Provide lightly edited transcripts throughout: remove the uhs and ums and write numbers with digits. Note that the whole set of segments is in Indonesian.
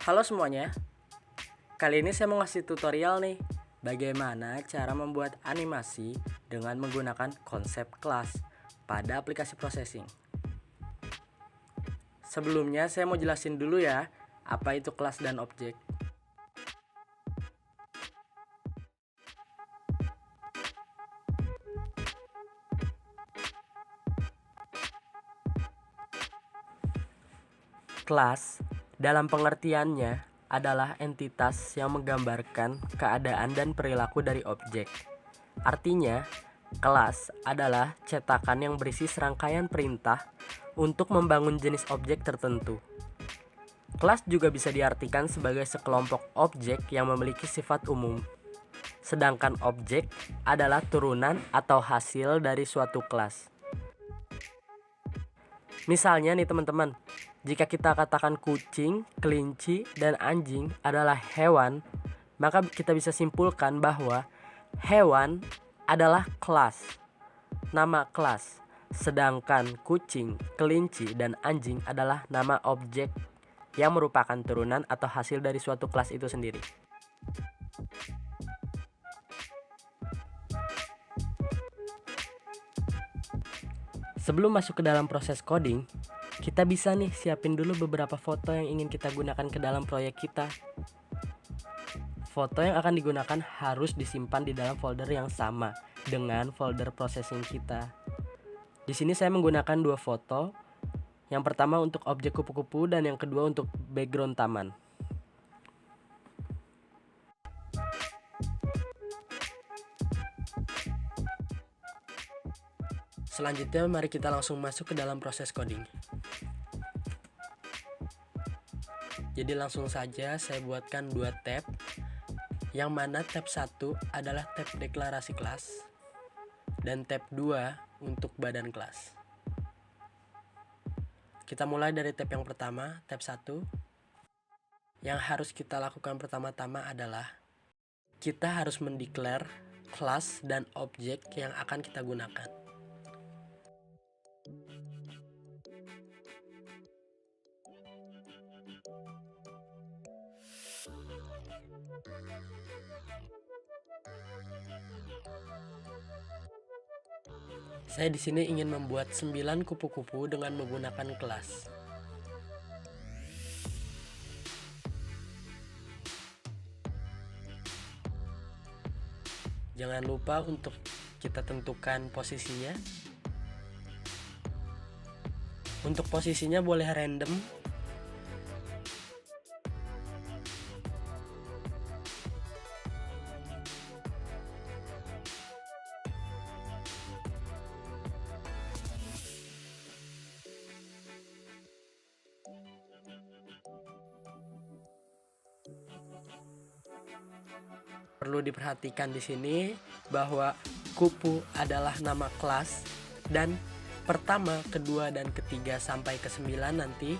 Halo semuanya, kali ini saya mau ngasih tutorial nih bagaimana cara membuat animasi dengan menggunakan konsep kelas pada aplikasi processing. Sebelumnya saya mau jelasin dulu ya, apa itu kelas dan objek. Kelas dalam pengertiannya adalah entitas yang menggambarkan keadaan dan perilaku dari objek. Artinya, kelas adalah cetakan yang berisi serangkaian perintah untuk membangun jenis objek tertentu. Kelas juga bisa diartikan sebagai sekelompok objek yang memiliki sifat umum. Sedangkan objek adalah turunan atau hasil dari suatu kelas. Misalnya nih teman-teman, jika kita katakan kucing, kelinci, dan anjing adalah hewan, maka kita bisa simpulkan bahwa hewan adalah kelas, nama kelas. Sedangkan kucing, kelinci, dan anjing adalah nama objek yang merupakan turunan atau hasil dari suatu kelas itu sendiri. Sebelum masuk ke dalam proses coding, kita bisa nih siapin dulu beberapa foto yang ingin kita gunakan ke dalam proyek kita. Foto yang akan digunakan harus disimpan di dalam folder yang sama dengan folder processing kita. Di sini saya menggunakan dua foto. Yang pertama untuk objek kupu-kupu dan yang kedua untuk background taman. Selanjutnya mari kita langsung masuk ke dalam proses coding. Jadi langsung saja saya buatkan dua tab, yang mana tab 1 adalah tab deklarasi kelas dan tab 2 untuk badan kelas. Kita mulai dari tab yang pertama, tab 1. Yang harus kita lakukan pertama-tama adalah kita harus mendeklar kelas dan objek yang akan kita gunakan. Saya di sini ingin membuat 9 kupu-kupu dengan menggunakan kelas. Jangan lupa untuk kita tentukan posisinya. Untuk posisinya boleh random. Perlu diperhatikan di sini bahwa kupu adalah nama kelas dan pertama, kedua, dan ketiga sampai ke 9 nanti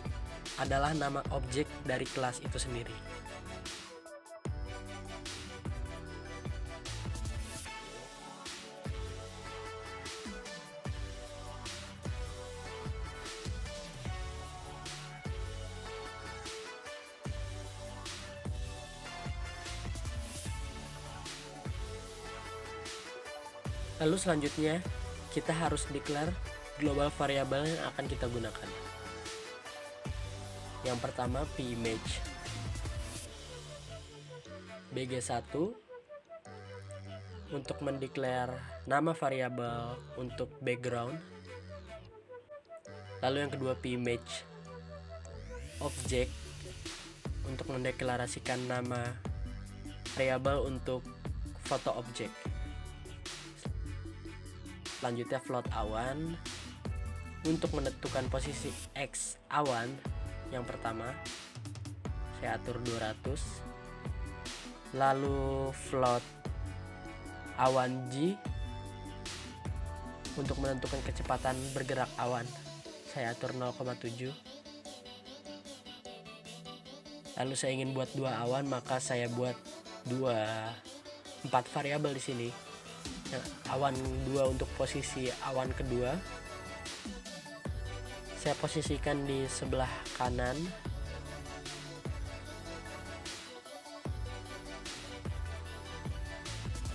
adalah nama objek dari kelas itu sendiri. Lalu selanjutnya kita harus declare global variable yang akan kita gunakan. Yang pertama pimage bg1 untuk mendeklar nama variabel untuk background. Lalu yang kedua pimage object untuk mendeklarasikan nama variabel untuk foto objek. Selanjutnya float awan untuk menentukan posisi X awan. Yang pertama saya atur 200. Lalu float awan G untuk menentukan kecepatan bergerak awan, saya atur 0,7. Lalu saya ingin buat 2 awan, maka saya buat 4 variabel di sini. Awan 2 untuk posisi awan kedua, saya posisikan di sebelah kanan.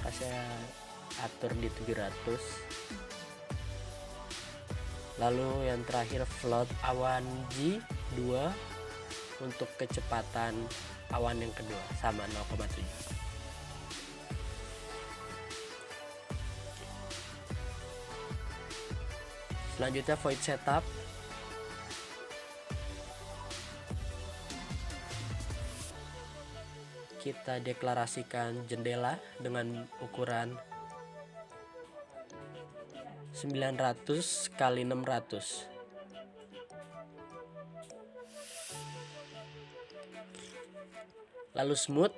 saya atur di 700. Lalu yang terakhir float awan G2 untuk kecepatan awan yang kedua sama 0,7. Selanjutnya void setup. Kita deklarasikan jendela dengan ukuran 900 kali 600. Lalu smooth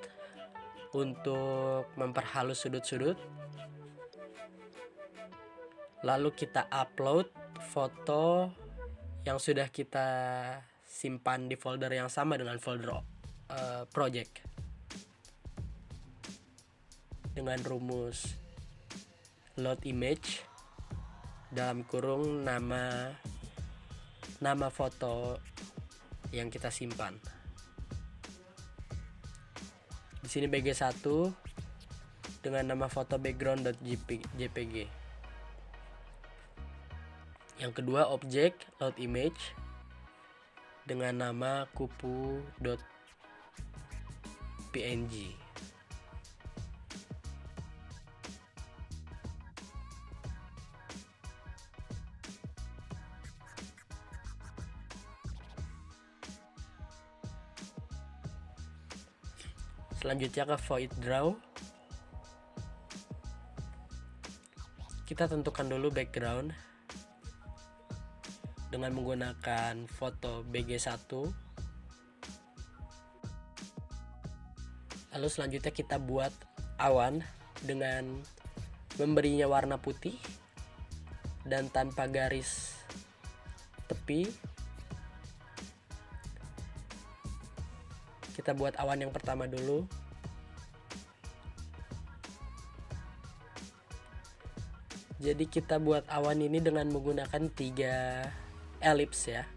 untuk memperhalus sudut-sudut. Lalu kita upload foto yang sudah kita simpan di folder yang sama dengan folder project dengan rumus load image dalam kurung nama foto yang kita simpan. Di sini BG1 dengan nama foto background.jpg. Yang kedua objek load image dengan nama kupu.png. Selanjutnya ke void draw. Kita tentukan dulu background dengan menggunakan foto BG1. Lalu selanjutnya kita buat awan dengan memberinya warna putih dan tanpa garis tepi. Kita buat awan yang pertama dulu. Jadi kita buat awan ini dengan menggunakan 3 elips ya.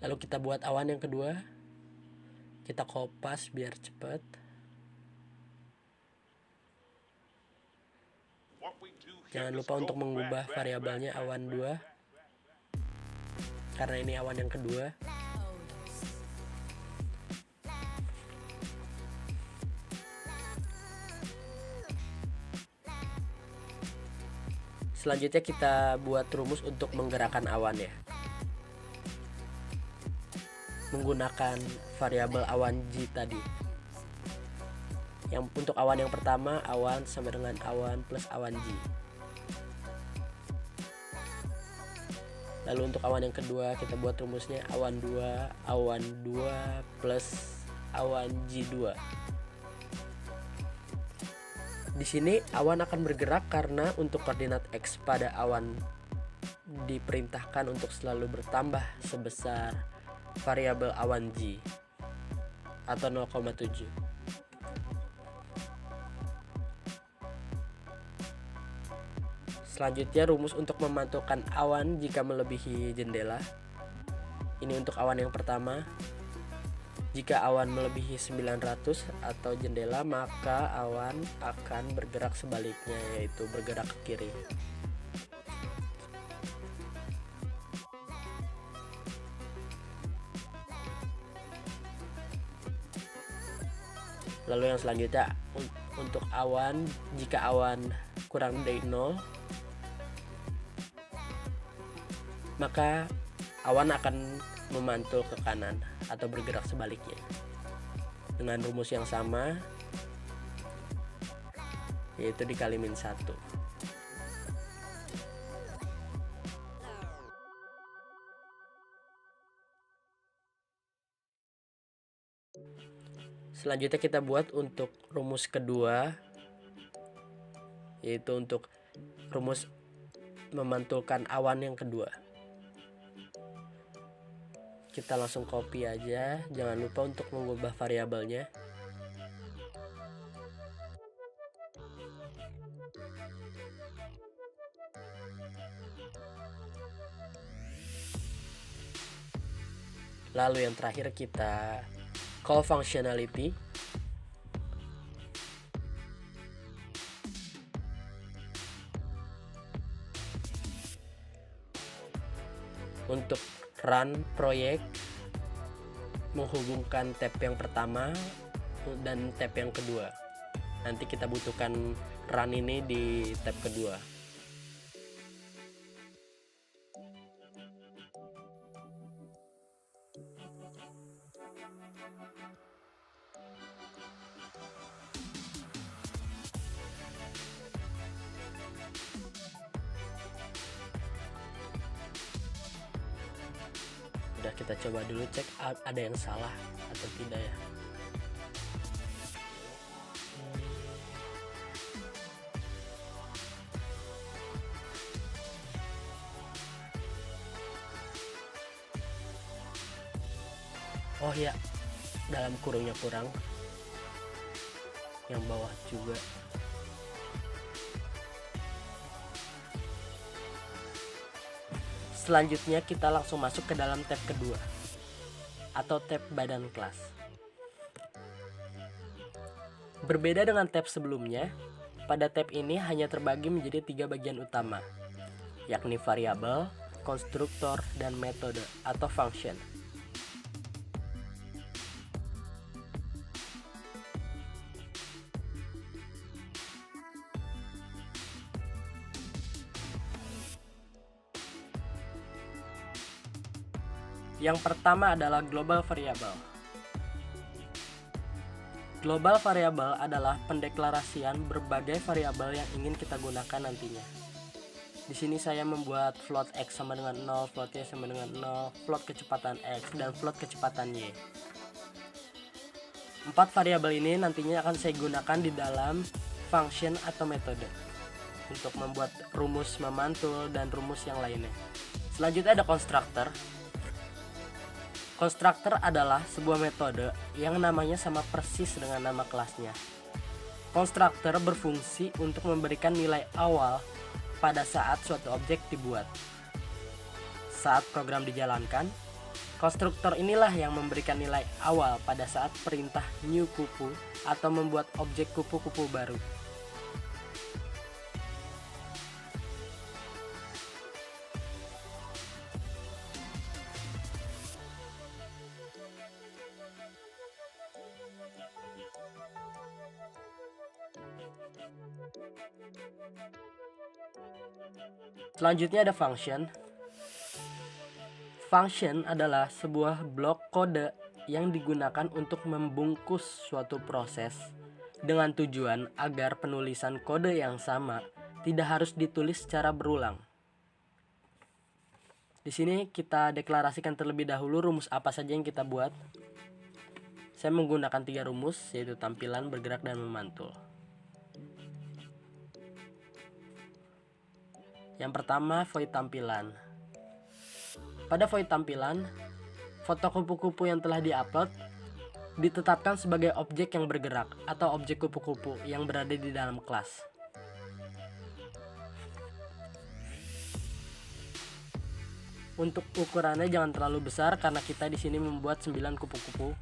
Lalu kita buat awan yang kedua. Kita kopas biar cepat. Jangan lupa untuk mengubah variabelnya awan 2 karena ini awan yang kedua. Selanjutnya kita buat rumus untuk menggerakkan awan ya. Menggunakan variabel awan G tadi. Yang untuk awan yang pertama, awan sama dengan awan plus awan G. Lalu untuk awan yang kedua kita buat rumusnya awan 2 plus awan G2. Di sini awan akan bergerak karena untuk koordinat X pada awan diperintahkan untuk selalu bertambah sebesar variabel awan G atau 0,7. Selanjutnya rumus untuk memantulkan awan jika melebihi jendela. Ini untuk awan yang pertama. Jika awan melebihi 900 atau jendela, maka awan akan bergerak sebaliknya, yaitu bergerak ke kiri. Lalu yang selanjutnya untuk awan, jika awan kurang dari 0, maka awan akan memantul ke kanan atau bergerak sebaliknya. Dengan rumus yang sama, yaitu dikali -1. Selanjutnya kita buat untuk rumus kedua, yaitu untuk rumus memantulkan awan yang kedua. Kita langsung copy aja, jangan lupa untuk mengubah variabelnya. Lalu yang terakhir kita call functionality. Untuk run proyek, menghubungkan tab yang pertama dan tab yang kedua. Nanti kita butuhkan run ini di tab kedua. Udah, kita coba dulu cek ada yang salah atau tidak ya. Oh ya, dalam kurungnya kurang, yang bawah juga. Selanjutnya kita langsung masuk ke dalam tab kedua atau tab badan kelas. Berbeda dengan tab sebelumnya, pada tab ini hanya terbagi menjadi 3 bagian utama, yakni variabel, konstruktor, dan metode atau function. Yang pertama adalah global variable. Global variable adalah pendeklarasian berbagai variabel yang ingin kita gunakan nantinya. Di sini saya membuat float x sama dengan 0, float y sama dengan 0, float kecepatan x, dan float kecepatan y. 4 variabel ini nantinya akan saya gunakan di dalam function atau metode untuk membuat rumus memantul dan rumus yang lainnya. Selanjutnya ada constructor. Constructor adalah sebuah metode yang namanya sama persis dengan nama kelasnya. Constructor berfungsi untuk memberikan nilai awal pada saat suatu objek dibuat. Saat program dijalankan, konstruktor inilah yang memberikan nilai awal pada saat perintah new kupu atau membuat objek kupu-kupu baru. Selanjutnya ada function. Function adalah sebuah blok kode yang digunakan untuk membungkus suatu proses dengan tujuan agar penulisan kode yang sama tidak harus ditulis secara berulang. Di sini kita deklarasikan terlebih dahulu rumus apa saja yang kita buat. Saya menggunakan 3 rumus, yaitu tampilan, bergerak, dan memantul. Yang pertama, void tampilan. Pada void tampilan, foto kupu-kupu yang telah diupload ditetapkan sebagai objek yang bergerak atau objek kupu-kupu yang berada di dalam kelas. Untuk ukurannya jangan terlalu besar karena kita di sini membuat 9 kupu-kupu.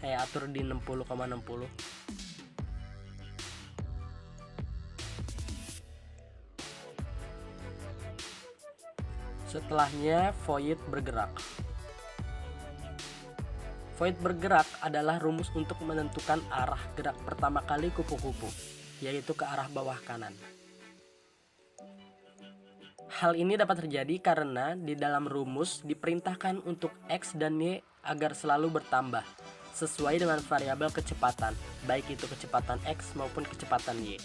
Saya atur di 60,60. Setelahnya void bergerak. Void bergerak adalah rumus untuk menentukan arah gerak pertama kali kupu-kupu, yaitu ke arah bawah kanan. Hal ini dapat terjadi karena di dalam rumus diperintahkan untuk X dan Y agar selalu bertambah sesuai dengan variabel kecepatan, baik itu kecepatan X maupun kecepatan Y.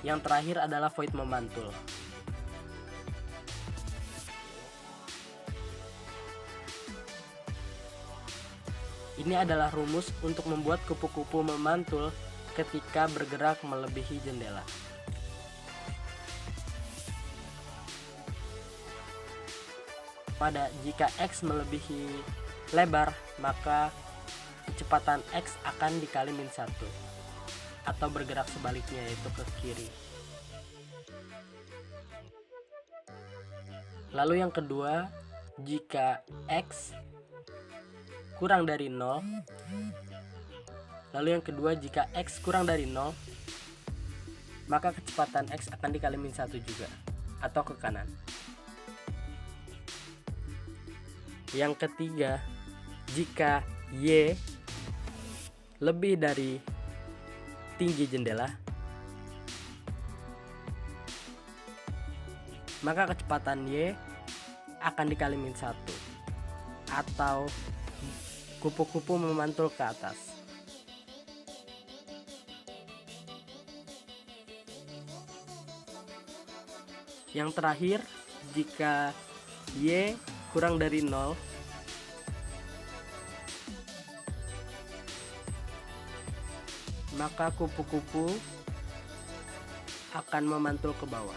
Yang terakhir adalah void memantul. Ini adalah rumus untuk membuat kupu-kupu memantul ketika bergerak melebihi jendela. Jika X melebihi lebar, maka kecepatan X akan dikali min 1, atau bergerak sebaliknya, yaitu ke kiri. Lalu yang kedua, jika X kurang dari 0, jika X kurang dari 0, maka kecepatan X akan dikali min 1 juga, atau ke kanan. Yang ketiga, jika Y lebih dari tinggi jendela, maka kecepatan Y akan dikali min 1, atau kupu-kupu memantul ke atas. Yang terakhir, jika Y kurang dari 0, maka kupu-kupu akan memantul ke bawah.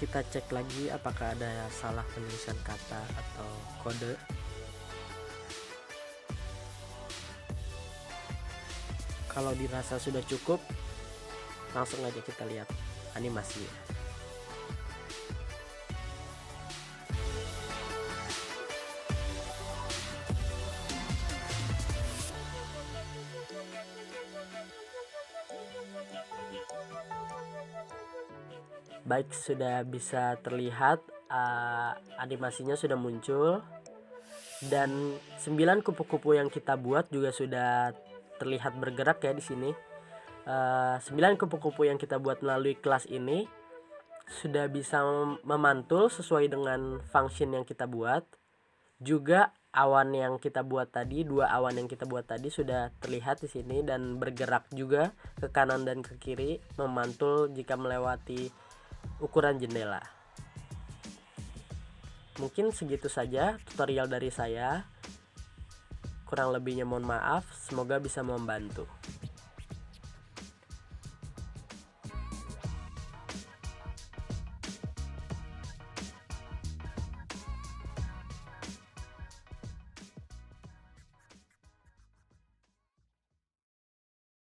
Kita cek lagi apakah ada salah penulisan kata atau kode. Kalau dirasa sudah cukup, langsung aja kita lihat animasinya. Baik, sudah bisa terlihat animasinya sudah muncul, dan 9 kupu-kupu yang kita buat juga sudah terlihat bergerak ya di sini. 9 kupu-kupu yang kita buat melalui kelas ini sudah bisa memantul sesuai dengan function yang kita buat. Juga awan yang kita buat tadi, 2 awan yang kita buat tadi sudah terlihat di sini dan bergerak juga ke kanan dan ke kiri, memantul jika melewati ukuran jendela. Mungkin segitu saja tutorial dari saya. Kurang lebihnya mohon maaf, semoga bisa membantu.